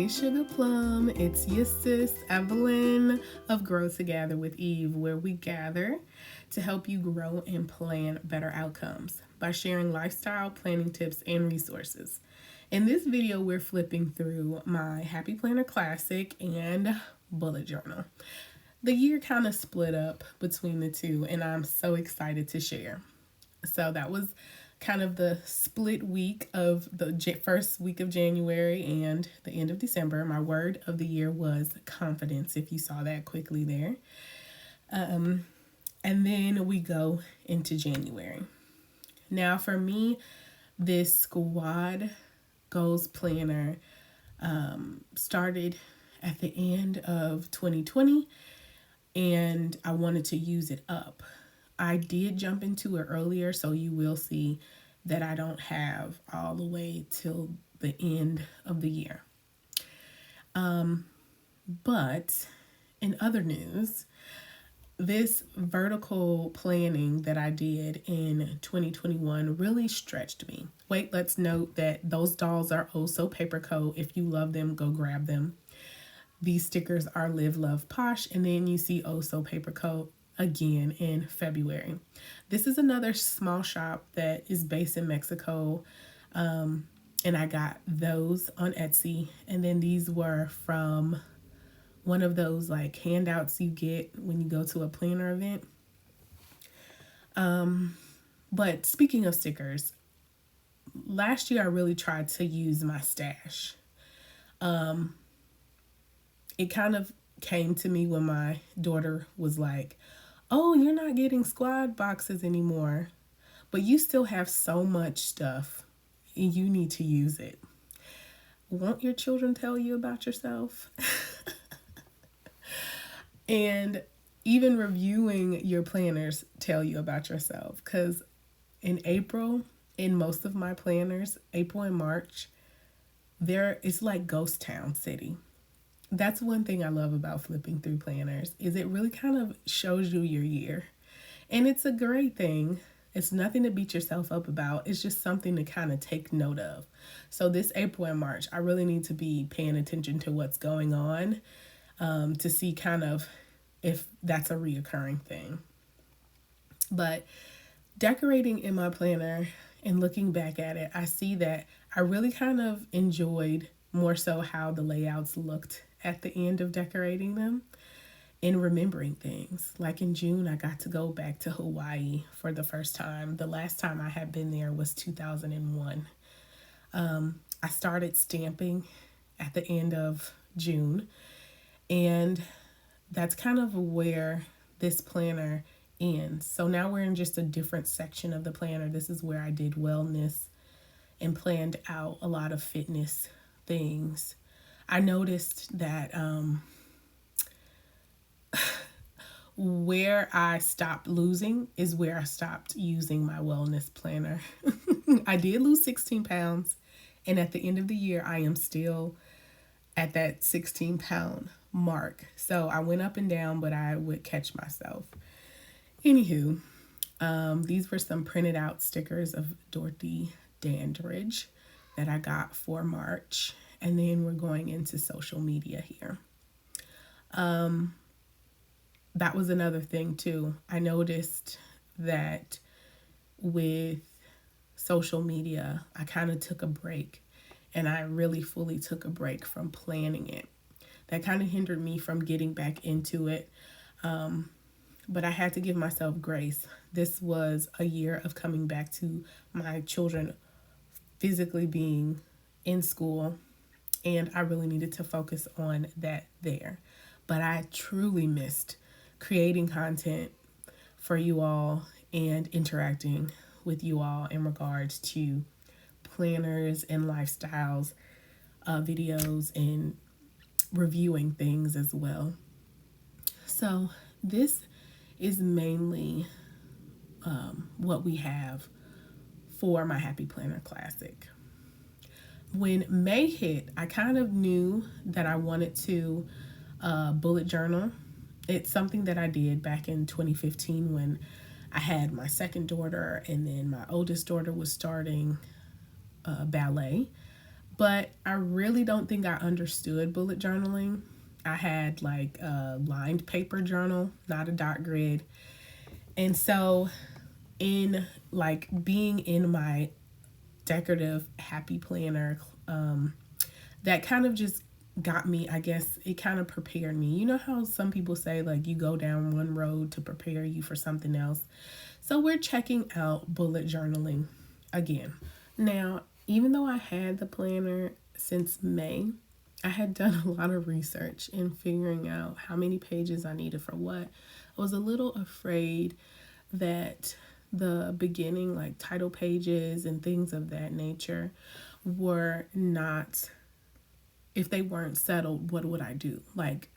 Hey Sugar Plum, it's your sis Evelyn of Grow Together with Eve, where we gather to help you grow and plan better outcomes by sharing lifestyle planning tips and resources. In this video, we're flipping through my Happy Planner Classic and bullet journal. The year kind of split up between the two, and I'm so excited to share. So that was kind of the split week of the first week of January and the end of December. My word of the year was confidence, if you saw that quickly there. And then we go into January. Now for me, this squad goals planner started at the end of 2020, and I wanted to use it up. I did jump into it earlier, so you will see that I don't have all the way till the end of the year. But in other news, this vertical planning that I did in 2021 really stretched me. Wait, let's note that those dolls are also paper coat. If you love them, go grab them. These stickers are Live, Love, Posh, and then you see Also Paper Coat again in February. This is another small shop that is based in Mexico, and I got those on Etsy. And then these were from one of those like handouts you get when you go to a planner event. But speaking of stickers, last year I really tried to use my stash. It kind of came to me when my daughter was like, "Oh, you're not getting squad boxes anymore, but you still have so much stuff and you need to use it." Won't your children tell you about yourself? And even reviewing your planners tell you about yourself, because in April, in most of my planners, April and March, it's like ghost town city. That's one thing I love about flipping through planners, is it really kind of shows you your year. And it's a great thing. It's nothing to beat yourself up about. It's just something to kind of take note of. So this April and March, I really need to be paying attention to what's going on, to see kind of if that's a reoccurring thing. But decorating in my planner and looking back at it, I see that I really kind of enjoyed more so how the layouts looked at the end of decorating them and remembering things. Like in June, I got to go back to Hawaii for the first time. The last time I had been there was 2001. I started stamping at the end of June, and that's kind of where this planner ends. So now we're in just a different section of the planner. This is where I did wellness and planned out a lot of fitness things. I noticed that where I stopped losing is where I stopped using my wellness planner. I did lose 16 pounds, and at the end of the year, I am still at that 16-pound mark. So I went up and down, but I would catch myself. Anywho, these were some printed out stickers of Dorothy Dandridge that I got for March. And then we're going into social media here. That was another thing too. I noticed that with social media, I kind of took a break, and I really fully took a break from planning it. That kind of hindered me from getting back into it. But I had to give myself grace. This was a year of coming back to my children physically being in school, and I really needed to focus on that there. But I truly missed creating content for you all and interacting with you all in regards to planners and lifestyles, videos, and reviewing things as well. So this is mainly what we have for my Happy Planner Classic. When May hit, I kind of knew that I wanted to bullet journal. It's something that I did back in 2015 when I had my second daughter, and then my oldest daughter was starting ballet. But I really don't think I understood bullet journaling. I had like a lined paper journal, not a dot grid. And so, in like being in my decorative happy planner, that kind of just got me, I guess it kind of prepared me. You know how some people say like you go down one road to prepare you for something else? So we're checking out bullet journaling again. Now, even though I had the planner since May, I had done a lot of research in figuring out how many pages I needed for what. I was a little afraid that the beginning, like title pages and things of that nature, were not, if they weren't settled, what would I do? Like,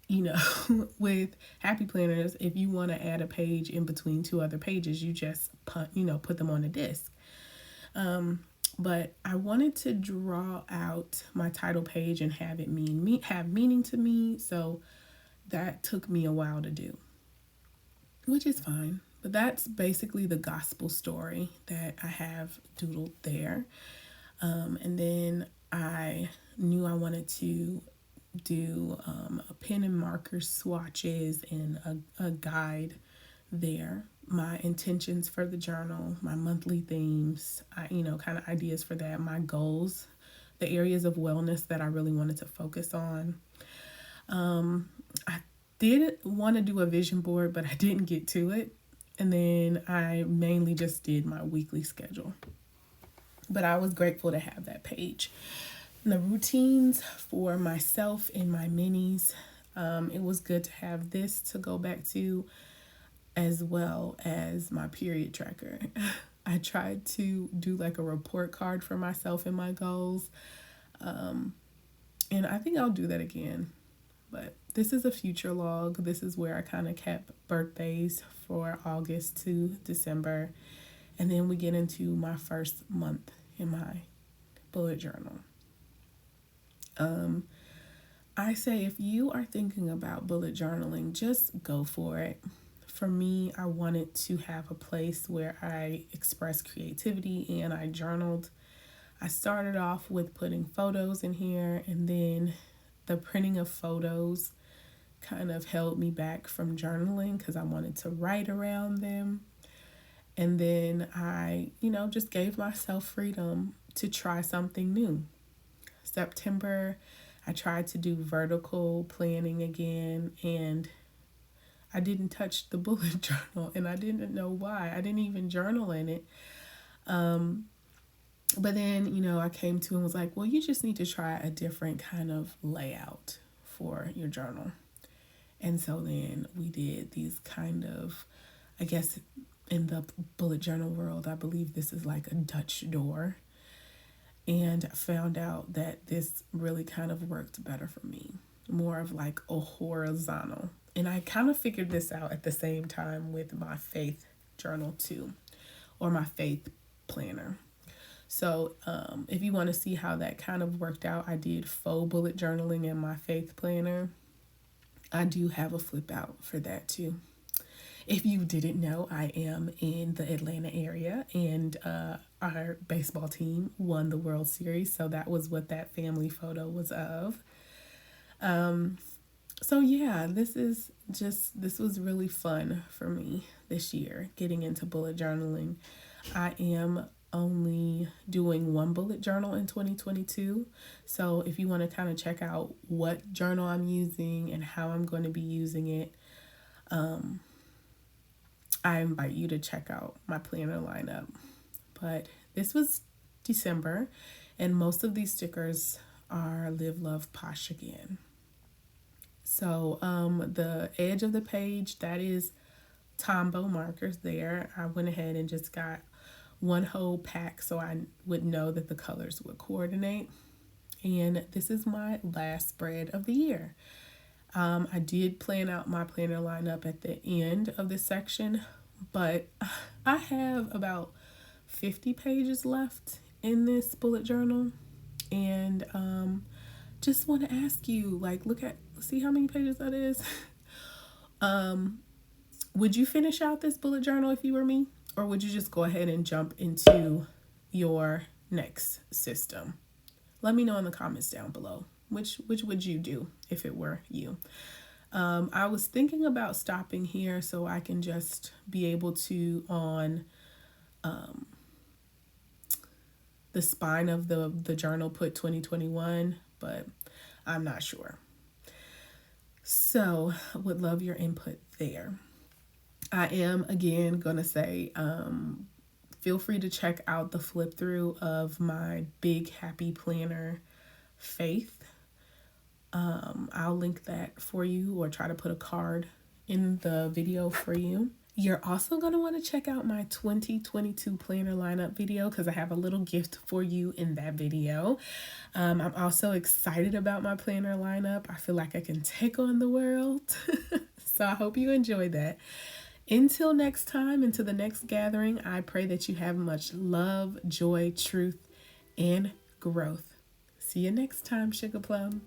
you know, with happy planners, if you want to add a page in between two other pages, you just put them on a disc. But I wanted to draw out my title page and have it have meaning to me. So that took me a while to do, which is fine. But that's basically the gospel story that I have doodled there. And then I knew I wanted to do a pen and marker swatches and a guide there. My intentions for the journal, my monthly themes, kind of ideas for that, my goals, the areas of wellness that I really wanted to focus on. I did want to do a vision board, but I didn't get to it. And then I mainly just did my weekly schedule. But I was grateful to have that page. And the routines for myself and my minis, it was good to have this to go back to, as well as my period tracker. I tried to do like a report card for myself and my goals. And I think I'll do that again. But this is a future log. This is where I kind of kept birthdays for August to December. And then we get into my first month in my bullet journal. I say if you are thinking about bullet journaling, just go for it. For me, I wanted to have a place where I express creativity and I journaled. I started off with putting photos in here, and then the printing of photos kind of held me back from journaling because I wanted to write around them. And then I, just gave myself freedom to try something new. September, I tried to do vertical planning again, and I didn't touch the bullet journal, and I didn't know why. I didn't even journal in it. But then, I came to and was like, well, you just need to try a different kind of layout for your journal. And so then we did these kind of, I guess in the bullet journal world, I believe this is like a Dutch door. And found out that this really kind of worked better for me. More of like a horizontal. And I kind of figured this out at the same time with my faith journal too, or my faith planner. So if you want to see how that kind of worked out, I did faux bullet journaling in my faith planner. I do have a flip out for that too. If you didn't know, I am in the Atlanta area, and our baseball team won the World Series. So that was what that family photo was of. So yeah, this was really fun for me this year, getting into bullet journaling. I am only doing one bullet journal in 2022. So if you want to kind of check out what journal I'm using and how I'm going to be using it, I invite you to check out my planner lineup. But this was December, and most of these stickers are Live, Love, Posh Again. So the edge of the page, that is Tombow markers there. I went ahead and just got one whole pack so I would know that the colors would coordinate. And this is my last spread of the year. I did plan out my planner lineup at the end of this section, but I have about 50 pages left in this bullet journal, and just want to ask you, like, see how many pages that is. Would you finish out this bullet journal if you were me, or would you just go ahead and jump into your next system? Let me know in the comments down below. Which would you do if it were you? I was thinking about stopping here so I can just be able to, on the spine of the journal, put 2021, but I'm not sure. So would love your input there. I am again gonna say, feel free to check out the flip through of my Big Happy Planner Faith. I'll link that for you, or try to put a card in the video for you. You're also going to want to check out my 2022 planner lineup video, because I have a little gift for you in that video. I'm also excited about my planner lineup. I feel like I can take on the world. So I hope you enjoy that. Until next time, until the next gathering, I pray that you have much love, joy, truth, and growth. See you next time, Sugar Plum.